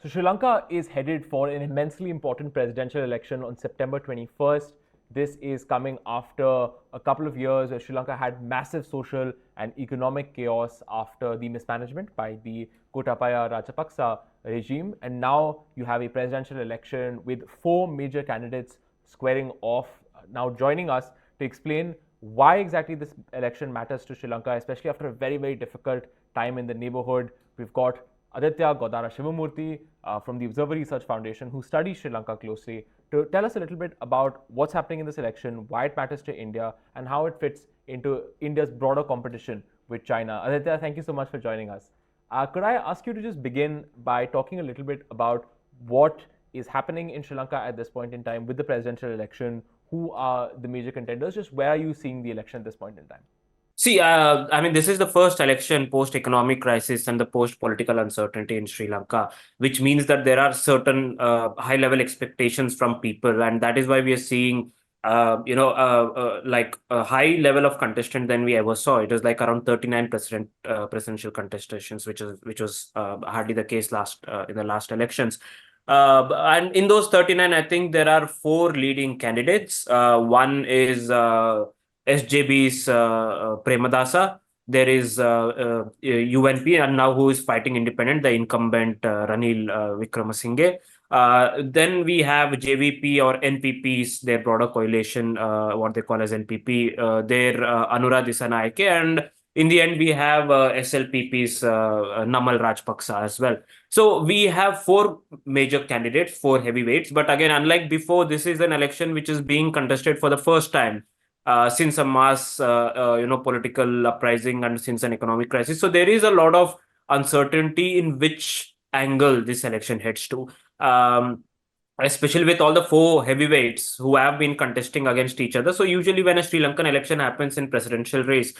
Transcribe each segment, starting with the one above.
So Sri Lanka is headed for an immensely important presidential election on September 21st. This is coming after a couple of years where Sri Lanka had massive social and economic chaos after the mismanagement by the Gotabaya Rajapaksa regime. And now you have a presidential election with four major candidates squaring off. Now joining us to explain why exactly this election matters to Sri Lanka, especially after a very, very difficult time in the neighborhood. We've got Aditya Godara Shivamurthy from the Observer Research Foundation, who studies Sri Lanka closely, to tell us a little bit about what's happening in this election, why it matters to India, and how it fits into India's broader competition with China. Aditya, thank you so much for joining us. Could I ask you to just begin by talking a little bit about what is happening in Sri Lanka at this point in time with the presidential election? Who are the major contenders? Just where are you seeing the election at this point in time? See, I mean, this is the first election post-economic crisis and the post-political uncertainty in Sri Lanka, which means that there are certain high-level expectations from people, and that is why we are seeing, like a high level of contestant than we ever saw. It was like around 39% presidential contestations, which was hardly the case in the last elections. And in those 39, I think there are four leading candidates. One is SJB's Premadasa. There is UNP, and now who is fighting independent, the incumbent Ranil Wickramasinghe. Then we have JVP or NPPs, their broader coalition, what they call as NPP, their Anura Kumara, and in the end, we have SLPP's Namal Rajpaksa as well. So we have four major candidates, four heavyweights. But again, unlike before, this is an election which is being contested for the first time since a mass, political uprising and since an economic crisis. So there is a lot of uncertainty in which angle this election heads to. Especially with all the four heavyweights who have been contesting against each other. So usually when a Sri Lankan election happens in presidential race,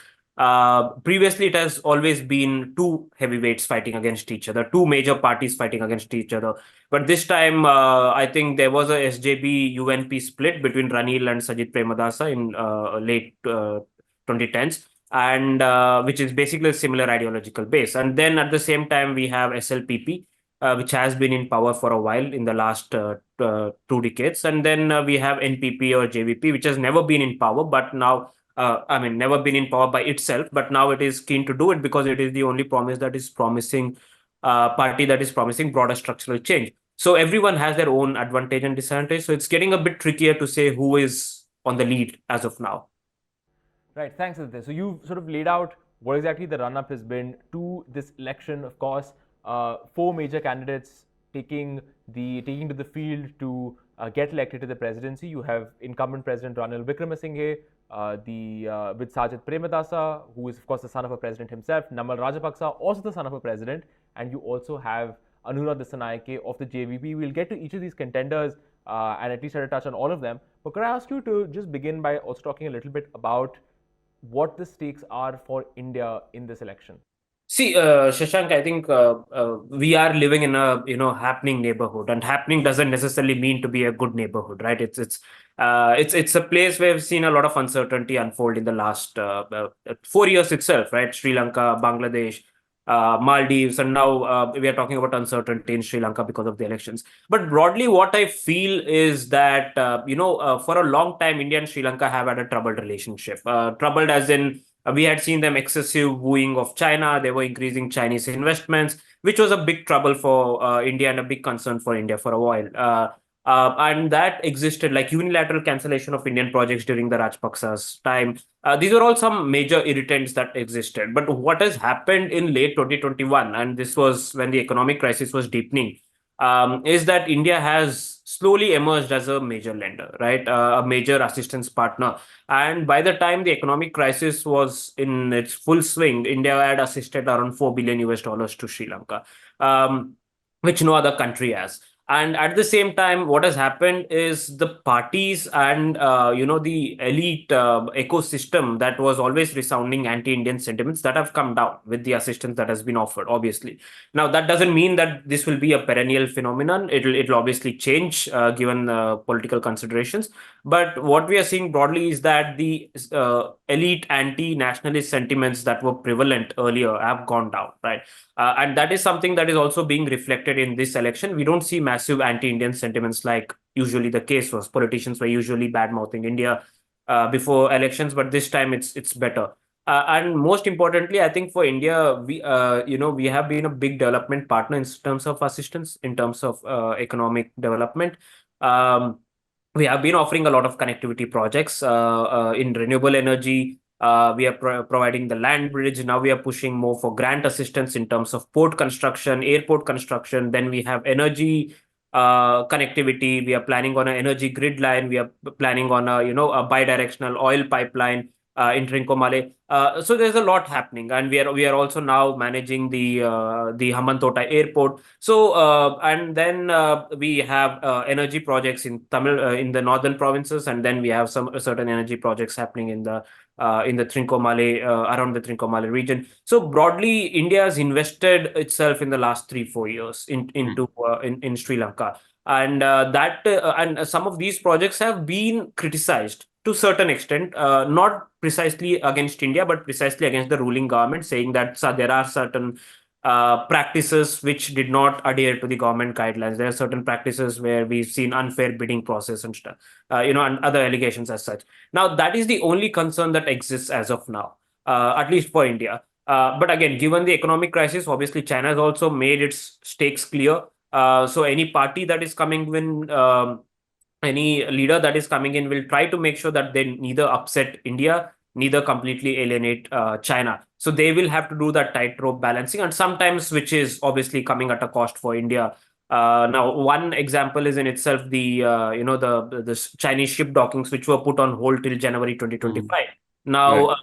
previously it has always been two heavyweights fighting against each other, two major parties fighting against each other. But this time, I think there was a SJB UNP split between Ranil and Sajid Premadasa in late 2010s, and which is basically a similar ideological base. And then at the same time, we have SLPP, which has been in power for a while in the last 2 decades. And then we have NPP or JVP, which has never been in power, but now, never been in power by itself, but now it is keen to do it because it is the only promise that is promising, party that is promising broader structural change. So everyone has their own advantage and disadvantage. So it's getting a bit trickier to say who is on the lead as of now. Right, thanks, Aditya. So you've sort of laid out what exactly the run-up has been to this election. Of course, four major candidates taking to the field to get elected to the presidency. You have incumbent President Ranil Wickramasinghe, with Sajid Premadasa, who is of course the son of a president himself, Namal Rajapaksa, also the son of a president, and you also have Anura Kumara of the JVP. We'll get to each of these contenders and at least try to touch on all of them. But could I ask you to just begin by also talking a little bit about what the stakes are for India in this election? See, Shashank, I think we are living in a happening neighborhood, and happening doesn't necessarily mean to be a good neighborhood, right? It's a place where we've seen a lot of uncertainty unfold in the last 4 years itself, right? Sri Lanka, Bangladesh, Maldives, and now we are talking about uncertainty in Sri Lanka because of the elections. But broadly, what I feel is that for a long time, India and Sri Lanka have had a troubled relationship. Troubled as in we had seen them excessive wooing of China. They were increasing Chinese investments, which was a big trouble for India and a big concern for India for a while. And that existed, like unilateral cancellation of Indian projects during the Rajpaksa's time. These were all some major irritants that existed. But what has happened in late 2021, and this was when the economic crisis was deepening, is that India has slowly emerged as a major lender, right? A major assistance partner. And by the time the economic crisis was in its full swing, India had assisted around $4 billion US to Sri Lanka, which no other country has. And at the same time, what has happened is the parties and the elite ecosystem that was always resounding anti-Indian sentiments that have come down with the assistance that has been offered. Obviously, now that doesn't mean that this will be a perennial phenomenon. It'll obviously change given political considerations. But what we are seeing broadly is that the elite anti-nationalist sentiments that were prevalent earlier have gone down, right? And that is something that is also being reflected in this election. We don't see massive anti-Indian sentiments like usually the case was. Politicians were usually bad-mouthing India before elections, but this time it's better. And most importantly, I think for India, we have been a big development partner in terms of assistance, in terms of economic development. Um, we have been offering a lot of connectivity projects in renewable energy. We are providing the land bridge. Now we are pushing more for grant assistance in terms of port construction, airport construction. Then we have energy connectivity. We are planning on an energy grid line. We are planning on a bidirectional oil pipeline in Trincomalee. So there's a lot happening, and we are also now managing the Hambantota airport. So and then we have energy projects in Tamil in the northern provinces, and then we have some certain energy projects happening in the Trincomalee around the Trincomalee region. So broadly, India has invested itself in the last 3-4 years in Sri Lanka, and and some of these projects have been criticized to certain extent, not precisely against India, but precisely against the ruling government, saying that there are certain practices which did not adhere to the government guidelines. There are certain practices where we've seen unfair bidding process and stuff, and other allegations as such. Now, that is the only concern that exists as of now, at least for India. But again, given the economic crisis, obviously China has also made its stakes clear. So any party that is coming in, any leader that is coming in will try to make sure that they neither upset India, neither completely alienate China. So they will have to do that tightrope balancing, and sometimes which is obviously coming at a cost for India. Now, one example is in itself the Chinese ship dockings, which were put on hold till January 2025. Right. Now,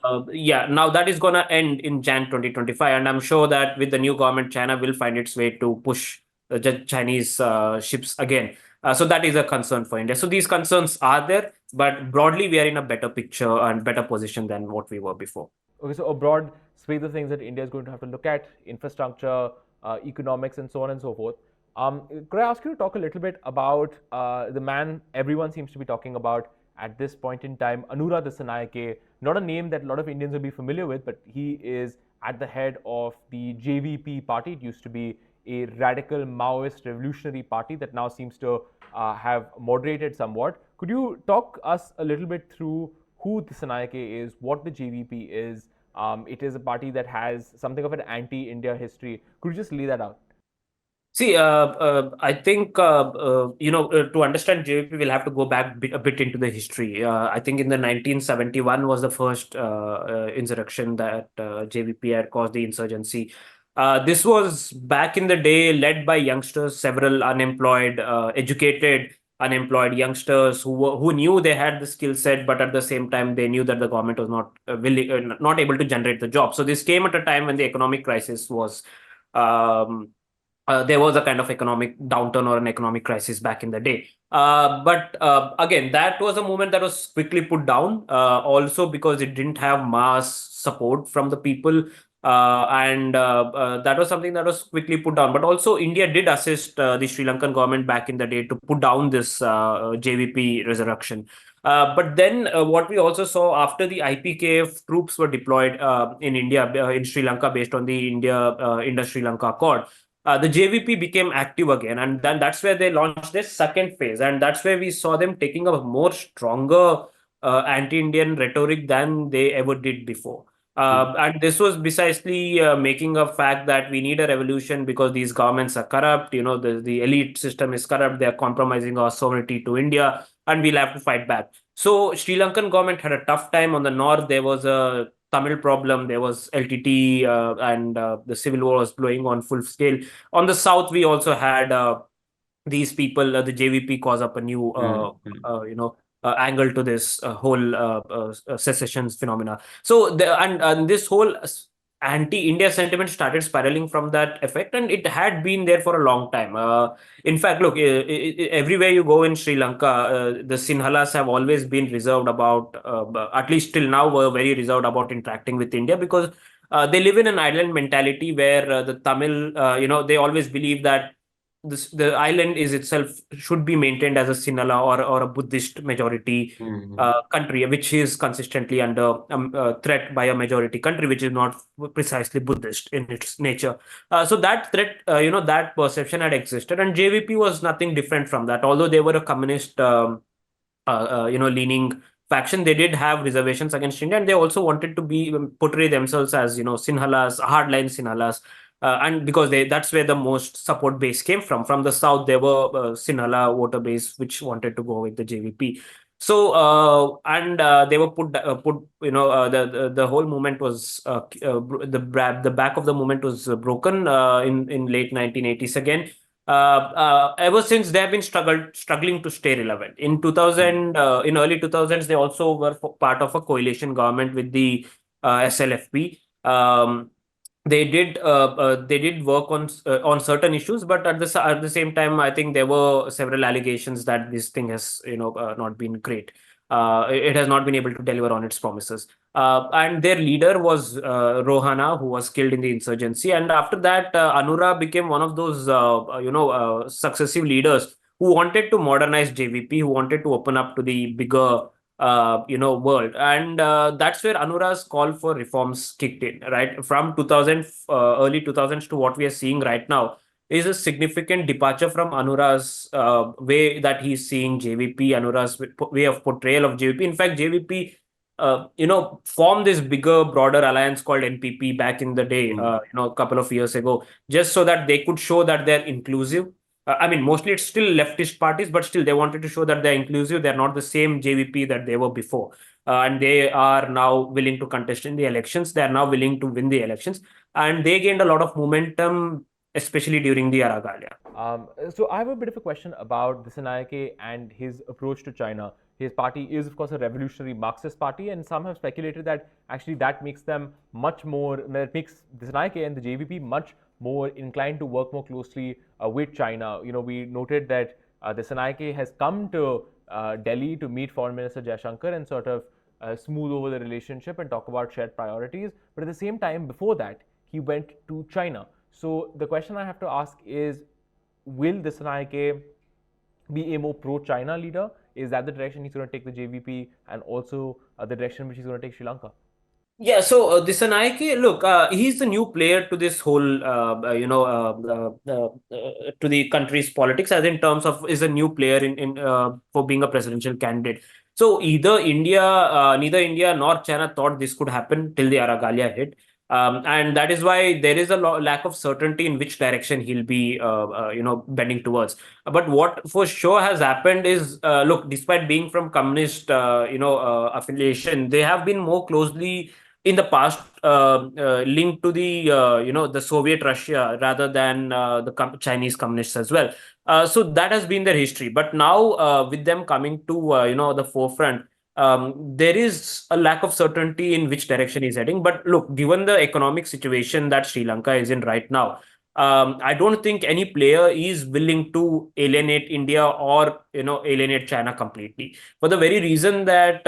now that is going to end in Jan 2025, and I'm sure that with the new government, China will find its way to push the Chinese ships again. So that is a concern for India. So these concerns are there, but broadly we are in a better picture and better position than what we were before. Okay, so a broad swathe of things that India is going to have to look at: infrastructure, economics, and so on and so forth. Could I ask you to talk a little bit about the man everyone seems to be talking about at this point in time, Anura Kumara? Not a name that a lot of Indians will be familiar with, but he is at the head of the JVP party. It used to be a radical Maoist revolutionary party that now seems to have moderated somewhat. Could you talk us a little bit through who the Sanayake is, what the JVP is? It is a party that has something of an anti-India history. Could you just lay that out? See, I think to understand JVP, we'll have to go back a bit into the history. I think in the 1971 was the first insurrection that JVP had caused the insurgency. This was back in the day, led by youngsters, several unemployed, educated, unemployed youngsters who knew they had the skill set, but at the same time they knew that the government was not willing, not able to generate the job. So this came at a time when the economic crisis was. There was a kind of economic downturn or an economic crisis back in the day. But again, that was a movement that was quickly put down, also because it didn't have mass support from the people. And that was something that was quickly put down. But also, India did assist the Sri Lankan government back in the day to put down this JVP resurrection. But then what we also saw after the IPKF troops were deployed in India, in Sri Lanka, based on the India-Sri Lanka Accord, the JVP became active again, and then that's where they launched their second phase, and that's where we saw them taking a more stronger anti-Indian rhetoric than they ever did before. And this was precisely making a fact that we need a revolution because these governments are corrupt. The elite system is corrupt. They are compromising our sovereignty to India, and we'll have to fight back. So Sri Lankan government had a tough time. On the north, there was a Tamil problem. There was LTT, and the civil war was blowing on full scale. On the south, we also had these people, the JVP, cause up a new, angle to this whole secession phenomena. So and this whole anti-India sentiment started spiraling from that effect, and it had been there for a long time. In fact, look, everywhere you go in Sri Lanka, the Sinhalas have always been reserved about, at least till now, were very reserved about interacting with India because they live in an island mentality where the Tamil, they always believe that the island is itself should be maintained as a Sinhala or a Buddhist majority country, which is consistently under threat by a majority country, which is not precisely Buddhist in its nature. So that threat, that perception had existed, and JVP was nothing different from that. Although they were a communist, leaning faction, they did have reservations against India, and they also wanted to be portray themselves as Sinhalas, hardline Sinhalas. And because that's where the most support base came from. From the south, there were Sinhala voter base which wanted to go with the JVP. So and they were put the whole movement was the back of the movement was broken in late 1980s again. Ever since they have been struggling to stay relevant. In 2000, in early 2000s, they also were part of a coalition government with the SLFP. They did work on certain issues, but at the same time, I think there were several allegations that this thing has not been great. It has not been able to deliver on its promises. And their leader was Rohana, who was killed in the insurgency. And after that, Anura became one of those successive leaders who wanted to modernize JVP, who wanted to open up to the bigger world. And that's where Anura's call for reforms kicked in, right? From 2000, early 2000s to what we are seeing right now is a significant departure from Anura's way that he's seeing JVP, Anura's way of portrayal of JVP. In fact, JVP, formed this bigger, broader alliance called NPP back in the day, a couple of years ago, just so that they could show that they're inclusive. I mean, mostly it's still leftist parties, but still they wanted to show that they're inclusive. They're not the same JVP that they were before. And they are now willing to contest in the elections. They are now willing to win the elections. And they gained a lot of momentum, especially during the Aragalia. So I have a bit of a question about Dissanayake and his approach to China. His party is, of course, a revolutionary Marxist party, and some have speculated that actually that makes them that makes Dissanayake and the JVP much more inclined to work more closely with China. We noted that Dissanayake has come to Delhi to meet Foreign Minister Jaishankar and sort of smooth over the relationship and talk about shared priorities. But at the same time, before that, he went to China. So the question I have to ask is, will Dissanayake be a more pro-China leader? Is that the direction he's going to take the JVP, and also the direction which he's going to take Sri Lanka? Yeah, so Dissanayake, look, he's the new player to this whole, to the country's politics, as in terms of is a new player in for being a presidential candidate. So neither India nor China thought this could happen till the Aragalia hit. And that is why there is a lack of certainty in which direction he'll be, bending towards. But what for sure has happened is, look, despite being from communist, affiliation, they have been more closely in the past linked to the Soviet Russia rather than the Chinese communists as well. So that has been their history. But now with them coming to the forefront, there is a lack of certainty in which direction he's heading. But look, given the economic situation that Sri Lanka is in right now, I don't think any player is willing to alienate India or alienate China completely, for the very reason that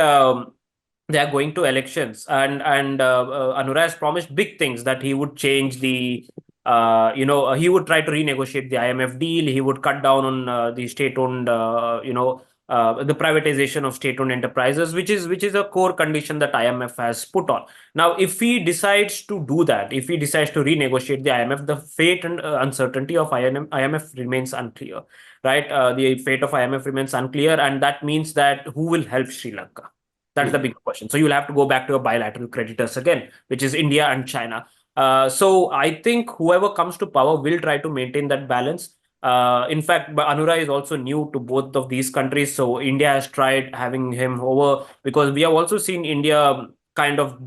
they are going to elections, and Anura has promised big things, that he would change the he would try to renegotiate the IMF deal. He would cut down on the state-owned the privatization of state-owned enterprises, which is a core condition that IMF has put on. Now, if he decides to do that, if he decides to renegotiate the IMF, the fate and uncertainty of IMF remains unclear, right? The fate of IMF remains unclear, and that means that who will help Sri Lanka? That's the big question. So you'll have to go back to your bilateral creditors again, which is India and China. So I think whoever comes to power will try to maintain that balance. In fact, Anura is also new to both of these countries. So India has tried having him over, because we have also seen India kind of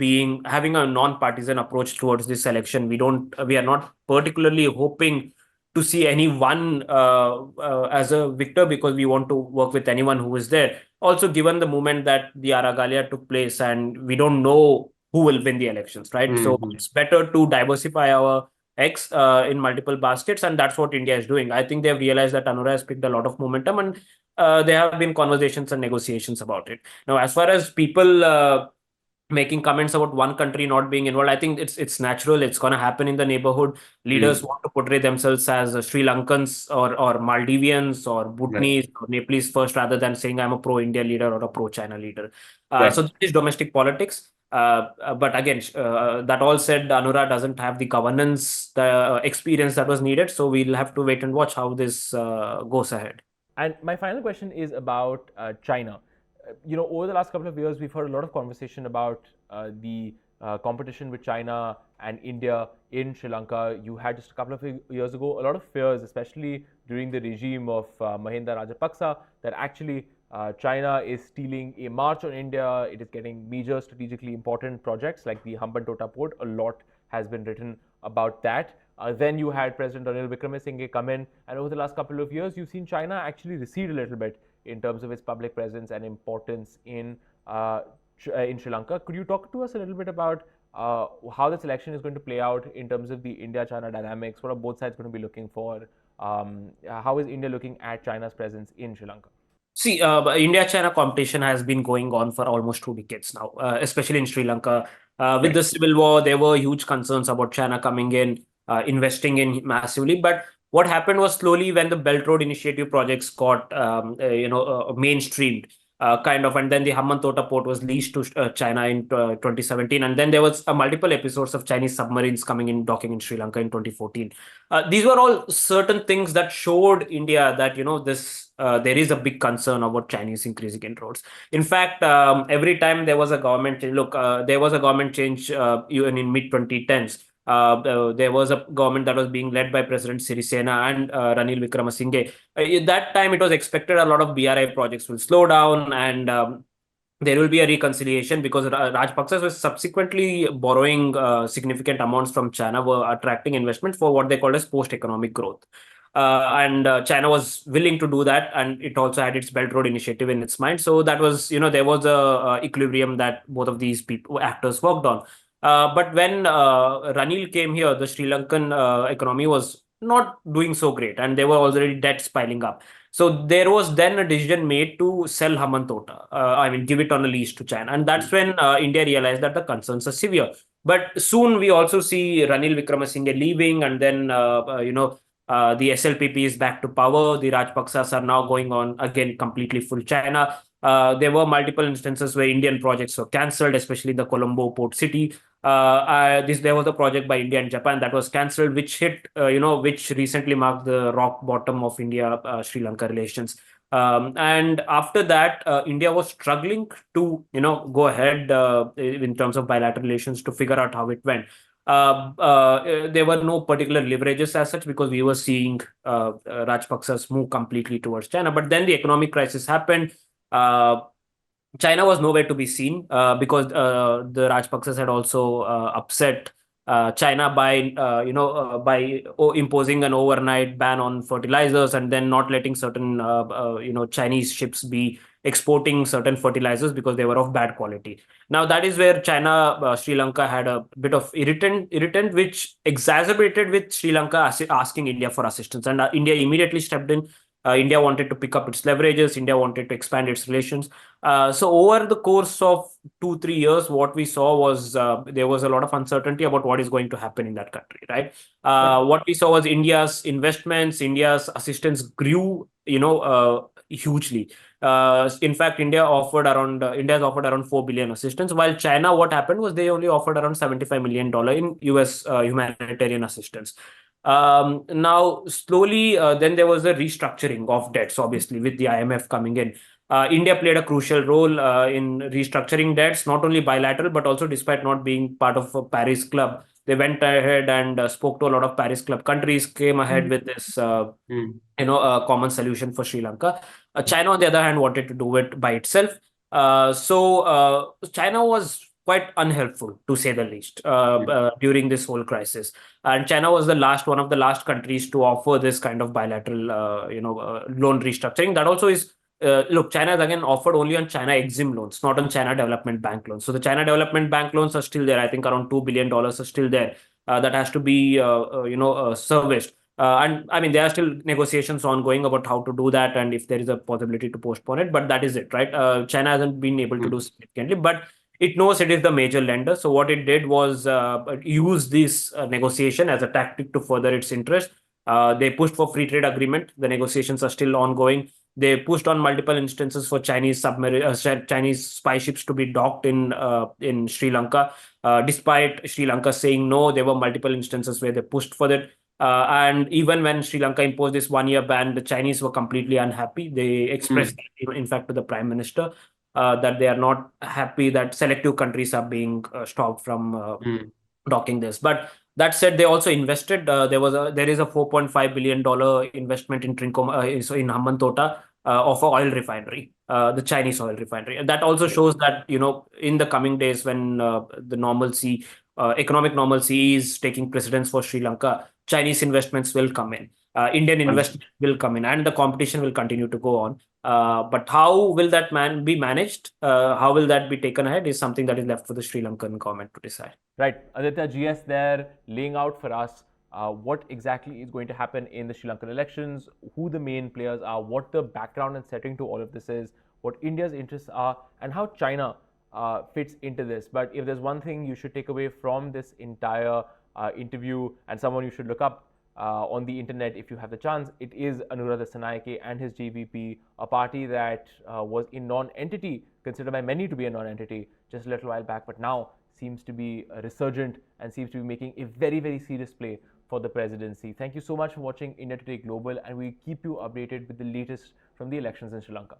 having a non-partisan approach towards this election. We are not particularly hoping to see anyone as a victor, because we want to work with anyone who is there. Also, given the moment that the Aragalia took place, and we don't know who will win the elections, right? So Mhm. it's better to diversify our eggs in multiple baskets, and that's what India is doing. I think they've realized that Anura has picked a lot of momentum, and there have been conversations and negotiations about it. Now, as far as people making comments about one country not being involved, I think it's natural. It's going to happen in the neighborhood. Leaders Mm. want to portray themselves as Sri Lankans or Maldivians or Right. Bhutanese or Nepalese first, rather than saying I'm a pro-India leader or a pro-China leader. Right. So this is domestic politics. But again, that all said, Anura doesn't have the governance, the experience that was needed. So we'll have to wait and watch how this goes ahead. And my final question is about China. Over the last couple of years, we've heard a lot of conversation about the competition with China and India in Sri Lanka. You had just a couple of years ago a lot of fears, especially during the regime of Mahinda Rajapaksa, that actually China is stealing a march on India. It is getting major strategically important projects like the Hambantota port. A lot has been written about that. Then you had President Ranil Wickremesinghe come in, and over the last couple of years, you've seen China actually recede a little bit in terms of its public presence and importance in Sri Lanka. Could you talk to us a little bit about how this election is going to play out in terms of the India-China dynamics? What are both sides going to be looking for? How is India looking at China's presence in Sri Lanka? See, India-China competition has been going on for almost 2 decades now, especially in Sri Lanka. With Right. the civil war, there were huge concerns about China coming in, investing in massively. But what happened was slowly when the Belt Road Initiative projects got, mainstreamed, kind of, and then the Hambantota port was leased to China in 2017, and then there was multiple episodes of Chinese submarines coming in, docking in Sri Lanka in 2014. These were all certain things that showed India that this there is a big concern about Chinese increasing inroads. In fact, every time there was a government change, look, there was a government change even in mid 2010s. There was a government that was being led by President Sirisena and Ranil Wickremesinghe. At that time, it was expected a lot of BRI projects will slow down, and there will be a reconciliation because Rajpaksas was subsequently borrowing significant amounts from China, were attracting investment for what they called as post-economic growth. And China was willing to do that, and it also had its Belt Road Initiative in its mind. So that was, there was a equilibrium that both of these people actors worked on. But when Ranil came here, the Sri Lankan economy was not doing so great, and there were already debts piling up. So there was then a decision made to sell Hambantota. I mean, give it on a lease to China, and that's when India realized that the concerns are severe. But soon we also see Ranil Wickremesinghe leaving, and then the SLPP is back to power. The Rajpaksas are now going on again completely full China. There were multiple instances where Indian projects were cancelled, especially the Colombo port city. There was a project by India and Japan that was cancelled, which which recently marked the rock bottom of India Sri Lanka relations. And after that, India was struggling to go ahead in terms of bilateral relations to figure out how it went. There were no particular leverages as such because we were seeing Rajpaksas move completely towards China. But then the economic crisis happened. China was nowhere to be seen because the Rajpaksas had also upset China by imposing an overnight ban on fertilizers and then not letting certain Chinese ships be exporting certain fertilizers because they were of bad quality. Now that is where China, Sri Lanka had a bit of irritant, which exacerbated with Sri Lanka asking India for assistance, and India immediately stepped in. India wanted to pick up its leverages. India wanted to expand its relations. So over the course of 2-3 years, what we saw was there was a lot of uncertainty about what is going to happen in that country, right? What we saw was India's investments, India's assistance grew, hugely. In fact, India's offered around 4 billion assistance, while China, what happened was they only offered around $75 million in US humanitarian assistance. Now, slowly, then there was a restructuring of debts, obviously, with the IMF coming in. India played a crucial role in restructuring debts, not only bilateral, but also despite not being part of a Paris Club. They went ahead and spoke to a lot of Paris Club countries, came ahead with this, common solution for Sri Lanka. China, on the other hand, wanted to do it by itself. So China was quite unhelpful, to say the least, during this whole crisis. And China was one of the last countries to offer this kind of bilateral, loan restructuring. That also is look, China has again offered only on China Exim loans, not on China Development Bank loans. So the China Development Bank loans are still there. I think around $2 billion are still there. That has to be, serviced. And I mean, there are still negotiations ongoing about how to do that and if there is a possibility to postpone it. But that is it, right? China hasn't been able to do significantly, but it knows it is the major lender. So what it did was use this negotiation as a tactic to further its interest. They pushed for free trade agreement. The negotiations are still ongoing. They pushed on multiple instances for Chinese spy ships to be docked in Sri Lanka. Despite Sri Lanka saying no, there were multiple instances where they pushed for that. And even when Sri Lanka imposed this 1 year ban, the Chinese were completely unhappy. They expressed, in fact, to the prime minister that they are not happy that selective countries are being stopped from docking this. But that said, they also invested. There is a $4.5 billion investment in Trincom, so in Hambantota, of an oil refinery, the Chinese oil refinery. And that also shows that in the coming days when the normalcy, economic normalcy is taking precedence for Sri Lanka, Chinese investments will come in. Indian investments will come in, and the competition will continue to go on. But how will that be managed? How will that be taken ahead is something that is left for the Sri Lankan government to decide. Right. Aditya, GS there laying out for us what exactly is going to happen in the Sri Lankan elections, who the main players are, what the background and setting to all of this is, what India's interests are, and how China fits into this. But if there's one thing you should take away from this entire interview and someone you should look up on the internet if you have the chance, it is Anura Kumara and his JVP, a party that was a non-entity, considered by many to be a non-entity just a little while back, but now seems to be resurgent and seems to be making a very, very serious play for the presidency. Thank you so much for watching India Today Global, and we keep you updated with the latest from the elections in Sri Lanka.